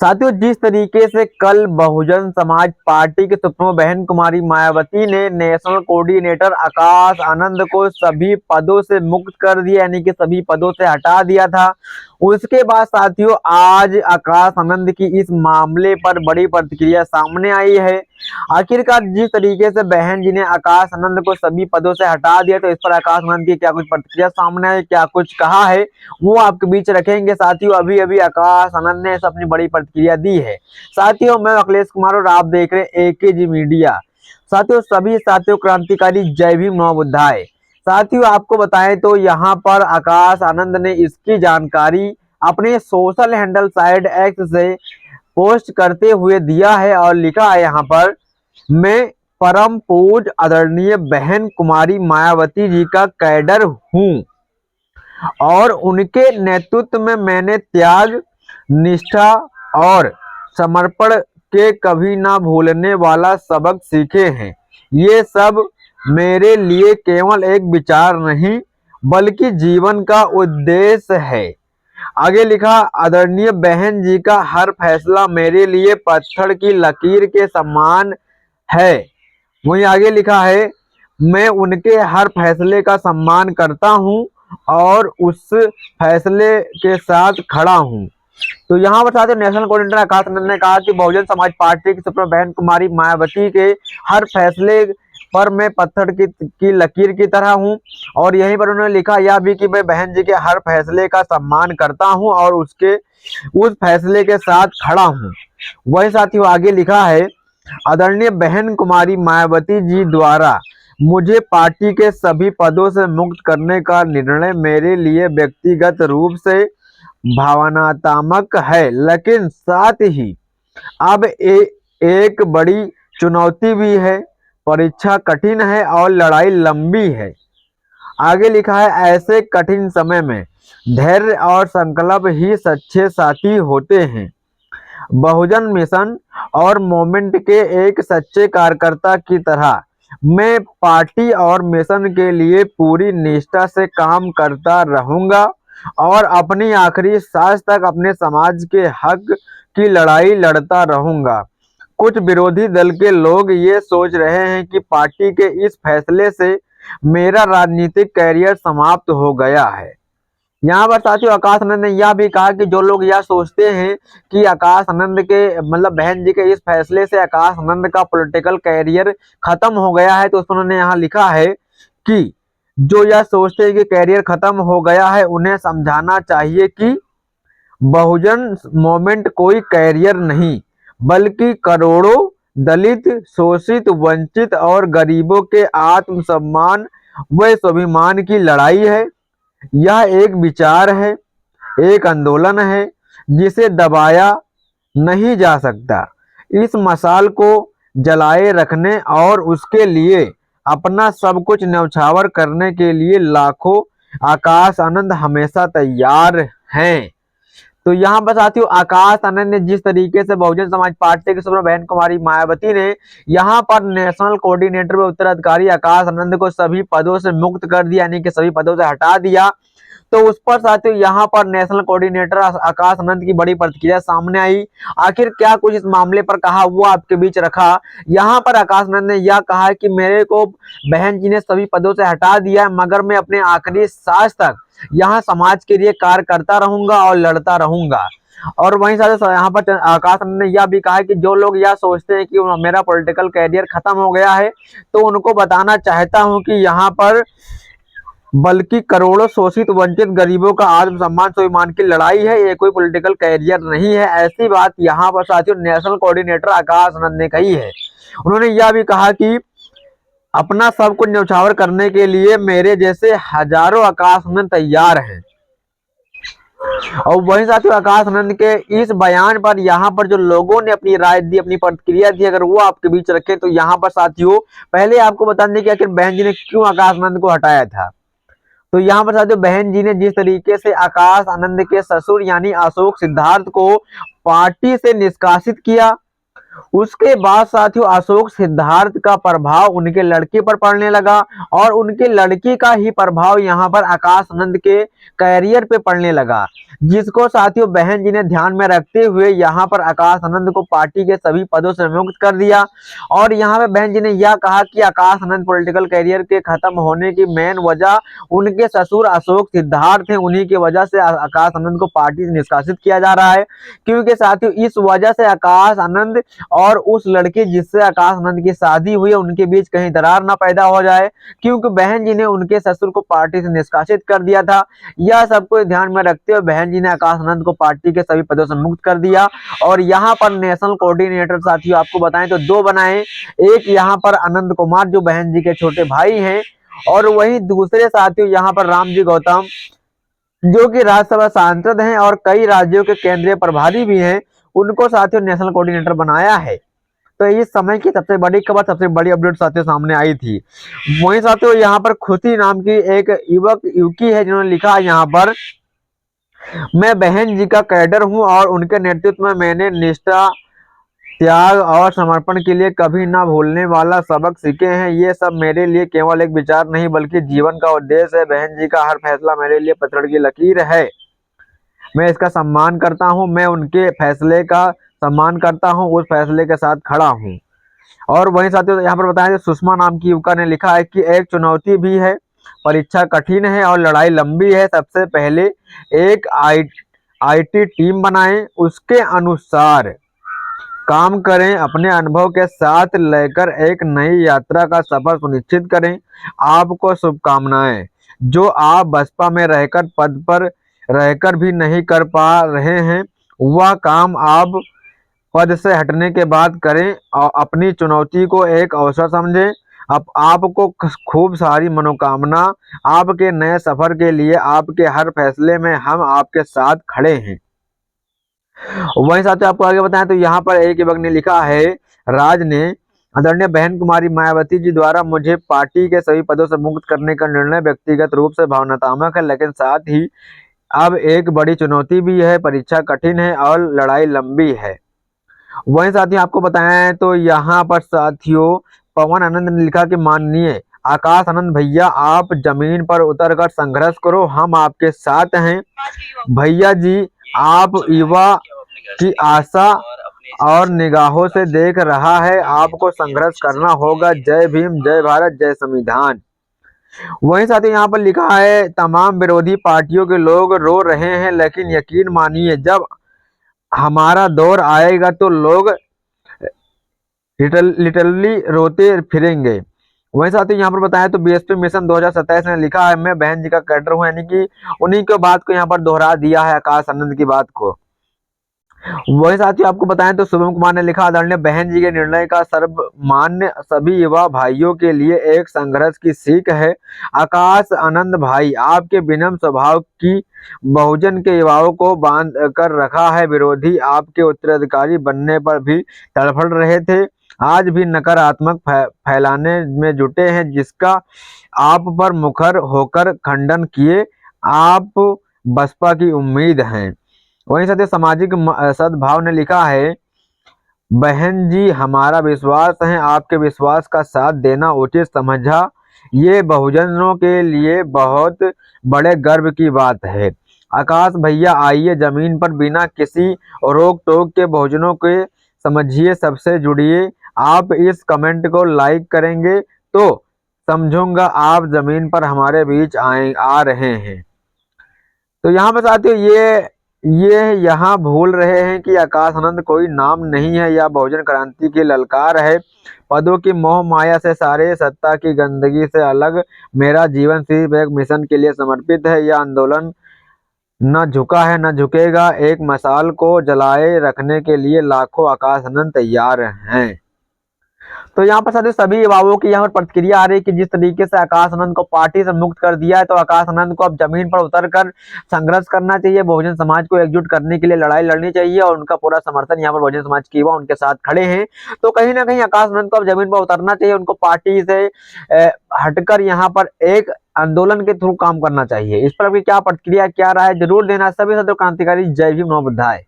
साथियों, जिस तरीके से कल बहुजन समाज पार्टी के सुप्रीमो बहन कुमारी मायावती ने नेशनल कोऑर्डिनेटर आकाश आनंद को सभी पदों से मुक्त कर दिया, यानी कि सभी पदों से हटा दिया था, उसके बाद साथियों आज आकाश आनंद की इस मामले पर बड़ी प्रतिक्रिया सामने आई है। आखिरकार जिस तरीके से बहन जी ने आकाश आनंद को सभी पदों से हटा दिया, तो इस पर आकाश आनंद की क्या कुछ प्रतिक्रिया सामने आई, क्या कुछ कहा है, वो आपके बीच रखेंगे। साथियों, अभी अभी आकाश आनंद ने अपनी बड़ी प्रतिक्रिया दी है। साथियों, मैं अखिलेश कुमार और आप देख रहे हैं एकेजी मीडिया। साथियों, सभी साथियों क्रांतिकारी जय भीम नमो बुद्धाय। साथियों, आपको बताएं तो यहाँ पर आकाश आनंद ने इसकी जानकारी अपने सोशल हैंडल साइड एक्स से पोस्ट करते हुए दिया है और लिखा है यहाँ पर, मैं परम पूज्य आदरणीय बहन कुमारी मायावती जी का कैडर हूँ और उनके नेतृत्व में मैंने त्याग, निष्ठा और समर्पण के कभी ना भूलने वाला सबक सीखे हैं। ये सब मेरे लिए केवल एक विचार नहीं बल्कि जीवन का उद्देश्य है। आगे लिखा, आदरणीय बहन जी का हर फैसला मेरे लिए पत्थर की लकीर के समान है। वहीं आगे लिखा है, मैं उनके हर फैसले का सम्मान करता हूं और उस फैसले के साथ खड़ा हूं। तो यहाँ पर साथियों नेशनल कोऑर्डिनेटर आकाश आनंद ने कहा कि बहुजन समाज पार्टी की सुप्रीमो बहन कुमारी मायावती के हर फैसले पर मैं पत्थर की लकीर की तरह हूं, और यहीं पर उन्होंने लिखा यह भी कि मैं बहन जी के हर फैसले का सम्मान करता हूं और उस फैसले के साथ खड़ा हूं। वही साथियों आगे लिखा है, आदरणीय बहन कुमारी मायावती जी द्वारा मुझे पार्टी के सभी पदों से मुक्त करने का निर्णय मेरे लिए व्यक्तिगत रूप से भावनात्मक है, लेकिन साथ ही अब एक बड़ी चुनौती भी है। परीक्षा कठिन है और लड़ाई लंबी है। आगे लिखा है, ऐसे कठिन समय में धैर्य और संकल्प ही सच्चे साथी होते हैं। बहुजन मिशन और मूवमेंट के एक सच्चे कार्यकर्ता की तरह मैं पार्टी और मिशन के लिए पूरी निष्ठा से काम करता रहूंगा और अपनी आखिरी सांस तक अपने समाज के हक की लड़ाई लड़ता रहूंगा। कुछ विरोधी दल के लोग ये सोच रहे हैं कि पार्टी के इस फैसले से मेरा राजनीतिक कैरियर समाप्त हो गया है। यहाँ पर साथियों आकाश आनंद ने यह भी कहा कि जो लोग यह सोचते हैं कि आकाश आनंद के बहन जी के इस फैसले से आकाश आनंद का पॉलिटिकल कैरियर खत्म हो गया है, तो उन्होंने यहाँ लिखा है कि जो यह सोचते हैं कि कैरियर खत्म हो गया है, उन्हें समझाना चाहिए कि बहुजन मूवमेंट कोई कैरियर नहीं बल्कि करोड़ों दलित, शोषित, वंचित और गरीबों के आत्मसम्मान व स्वाभिमान की लड़ाई है। यह एक विचार है, एक आंदोलन है जिसे दबाया नहीं जा सकता। इस मशाल को जलाए रखने और उसके लिए अपना सब कुछ न्यौछावर करने के लिए लाखों आकाश आनंद हमेशा तैयार हैं। तो यहाँ पर साथियों आकाश आनंद ने जिस तरीके से बहुजन समाज पार्टी की सुप्रीमो बहन कुमारी मायावती ने यहाँ पर नेशनल कोऑर्डिनेटर व उत्तराधिकारी आकाश आनंद को सभी पदों से मुक्त कर दिया, यानी कि सभी पदों से हटा दिया, तो उस पर साथियों यहाँ पर नेशनल कोऑर्डिनेटर आकाश आनंद की बड़ी प्रतिक्रिया सामने आई। आखिर क्या कुछ इस मामले पर कहा वो आपके बीच रखा। यहाँ पर आकाश आनंद ने यह कहा कि मेरे को बहन जी ने सभी पदों से हटा दिया, मगर मैं अपने आखिरी सांस तक यहाँ समाज के लिए कार्य करता रहूंगा और लड़ता रहूंगा। और वहीं साथ यहाँ पर आकाश आनंद ने यह भी कहा कि जो लोग यह सोचते हैं कि मेरा पॉलिटिकल कैरियर खत्म हो गया है, तो उनको बताना चाहता हूं कि यहाँ पर बल्कि करोड़ों शोषित, वंचित, गरीबों का आत्मसम्मान, स्वाभिमान की लड़ाई है, ये कोई पॉलिटिकल कैरियर नहीं है। ऐसी बात यहाँ पर साथियों नेशनल कोऑर्डिनेटर आकाश आनंद ने कही है। उन्होंने यह भी कहा कि अपना सब कुछ न्यौछावर करने के लिए मेरे जैसे हजारों आकाश आनंद तैयार हैं। और वहीं साथियों आकाश आनंद के इस बयान पर यहाँ पर जो लोगों ने अपनी राय दी, अपनी प्रतिक्रिया दी, अगर वो आपके बीच रखें तो यहाँ पर साथियों पहले आपको बता दें कि आखिर बहन जी ने क्यों आकाश आनंद को हटाया था। तो यहाँ पर साथियों बहन जी ने जिस तरीके से आकाश आनंद के ससुर यानी अशोक सिद्धार्थ को पार्टी से निष्कासित किया, उसके बाद साथियों अशोक सिद्धार्थ का प्रभाव उनके लड़के पर पड़ने लगा और उनके लड़के का ही प्रभाव यहाँ पर आकाश आनंद के कैरियर पे पड़ने लगा, जिसको साथियों बहन जी ने ध्यान में रखते हुए यहाँ पर आकाश आनंद को पार्टी के सभी पदों से मुक्त कर दिया। और यहाँ पे बहन जी ने यह कहा कि आकाश आनंद पॉलिटिकल कैरियर के खत्म होने की मेन वजह उनके ससुर अशोक सिद्धार्थ हैं, उन्हीं की वजह से आकाश आनंद को पार्टी से निष्कासित किया जा रहा है। क्योंकि साथियों इस वजह से आकाश आनंद और उस लड़के जिससे आकाश आनंद की शादी हुई है उनके बीच कहीं दरार ना पैदा हो जाए, क्योंकि बहन जी ने उनके ससुर को पार्टी से निष्कासित कर दिया था। यह सबको ध्यान में रखते हुए बहन जी ने आकाश आनंद को पार्टी के सभी पदों से मुक्त कर दिया। और यहाँ पर नेशनल कोऑर्डिनेटर साथियों आपको बताएं तो दो बनाए, एक यहाँ पर आनंद कुमार जो बहन जी के छोटे भाई हैं, और वही दूसरे साथियों यहाँ पर रामजी गौतम जो कि राज्यसभा सांसद हैं और कई राज्यों के केंद्रीय प्रभारी भी हैं, उनको साथियों नेशनल कोऑर्डिनेटर बनाया है। तो इस समय की सबसे बड़ी खबर, सबसे बड़ी अपडेट साथियों सामने आई थी। वहीं साथियों यहाँ पर खुशी नाम की एक युवकी है जिन्होंने लिखा है यहाँ पर, मैं बहन जी का कैडर हूं और उनके नेतृत्व में मैंने निष्ठा, त्याग और समर्पण के लिए कभी ना भूलने वाला सबक सीखे हैं। ये सब मेरे लिए केवल एक विचार नहीं बल्कि जीवन का उद्देश्य है। बहन जी का हर फैसला मेरे लिए पतझड़ की लकीर है। मैं इसका सम्मान करता हूं, मैं उनके फैसले का सम्मान करता हूं, उस फैसले के साथ खड़ा हूं। और वहीं साथियों यहाँ पर बताएं सुषमा नाम की युवका ने लिखा है कि एक चुनौती भी है, परीक्षा कठिन है और लड़ाई लंबी है। सबसे पहले एक आईटी टीम बनाएं, उसके अनुसार काम करें, अपने अनुभव के साथ लेकर एक नई यात्रा का सफर सुनिश्चित करें। आपको शुभकामनाएं। जो आप बसपा में रहकर पद पर रहकर भी नहीं कर पा रहे हैं, वह काम आप पद से हटने के बाद करें और अपनी चुनौती को एक अवसर समझें। अब आपको खूब सारी मनोकामना आपके नए सफर के लिए। आपके हर फैसले में हम आपके साथ खड़े हैं। वहीं साथियों आपको आगे बताएं तो यहाँ पर एक युवक ने लिखा है, राज ने आदरणीय बहन कुमारी मायावती जी द्वारा मुझे पार्टी के सभी पदों से मुक्त करने का निर्णय व्यक्तिगत रूप से भावनात्मक है, लेकिन साथ ही अब एक बड़ी चुनौती भी है। परीक्षा कठिन है और लड़ाई लंबी है। वहीं साथियों आपको बताएं तो यहाँ पर साथियों पवन आनंद ने लिखा कि माननीय आकाश आनंद भैया, आप जमीन पर उतरकर संघर्ष करो, हम आपके साथ हैं। भैया जी, आप युवा की आशा और निगाहों से देख रहा है, आपको संघर्ष करना होगा। जय भीम, जय भारत, जय संविधान। वहीं साथ ही यहाँ पर लिखा है, तमाम विरोधी पार्टियों के लोग रो रहे हैं, लेकिन यकीन मानिए जब हमारा दौर आएगा तो लोग लिटरली रोते फिरेंगे। वहीं साथ ही यहाँ पर बताया तो बीएसपी मिशन 2027 ने लिखा है, मैं बहन जी का कैडर हूँ, यानी कि उन्हीं के बात को यहाँ पर दोहरा दिया है, आकाश आनंद की बात को। वही साथियों आपको बताएं तो शुभम कुमार ने लिखा, आदरणीय बहन जी के निर्णय का सर्वमान्य सभी युवा भाइयों के लिए एक संघर्ष की सीख है। आकाश आनंद भाई, आपके विनम्र स्वभाव की बहुजन के युवाओं को बांध कर रखा है। विरोधी आपके उत्तराधिकारी बनने पर भी तड़फड़ रहे थे, आज भी नकारात्मक फैलाने में जुटे हैं, जिसका आप पर मुखर होकर खंडन किए। आप बसपा की उम्मीद हैं। वहीं साथ ही सामाजिक सद्भाव ने लिखा है, बहन जी हमारा विश्वास है, आपके विश्वास का साथ देना उचित समझा। ये बहुजनों के लिए बहुत बड़े गर्व की बात है। आकाश भैया आइए जमीन पर बिना किसी रोक टोक के बहुजनों के समझिए, सबसे जुड़िए। आप इस कमेंट को लाइक करेंगे तो समझूंगा आप जमीन पर हमारे बीच आ रहे हैं। तो यहाँ पर साथियों ये यहाँ भूल रहे हैं कि आकाश आनंद कोई नाम नहीं है या बहुजन क्रांति की ललकार है। पदों की मोह माया से, सारे सत्ता की गंदगी से अलग मेरा जीवन सिर्फ एक मिशन के लिए समर्पित है। यह आंदोलन न झुका है न झुकेगा। एक मशाल को जलाए रखने के लिए लाखों आकाश आनंद तैयार हैं। तो यहाँ पर सभी युवाओं की यहाँ पर प्रतिक्रिया आ रही है कि जिस तरीके से आकाश आनंद को पार्टी से मुक्त कर दिया है, तो आकाश आनंद को अब जमीन पर उतरकर संघर्ष करना चाहिए, बहुजन समाज को एकजुट करने के लिए लड़ाई लड़नी चाहिए, और उनका पूरा समर्थन यहाँ पर बहुजन समाज की युवा उनके साथ खड़े हैं। तो कहीं ना कहीं आकाश आनंद को अब जमीन पर उतरना चाहिए, उनको पार्टी से हटकर यहाँ पर एक आंदोलन के थ्रू काम करना चाहिए। इस पर अभी क्या प्रतिक्रिया, क्या राय, जरूर देना। सभी सदैव क्रांतिकारी। जय भीम, नमो बुद्धाय।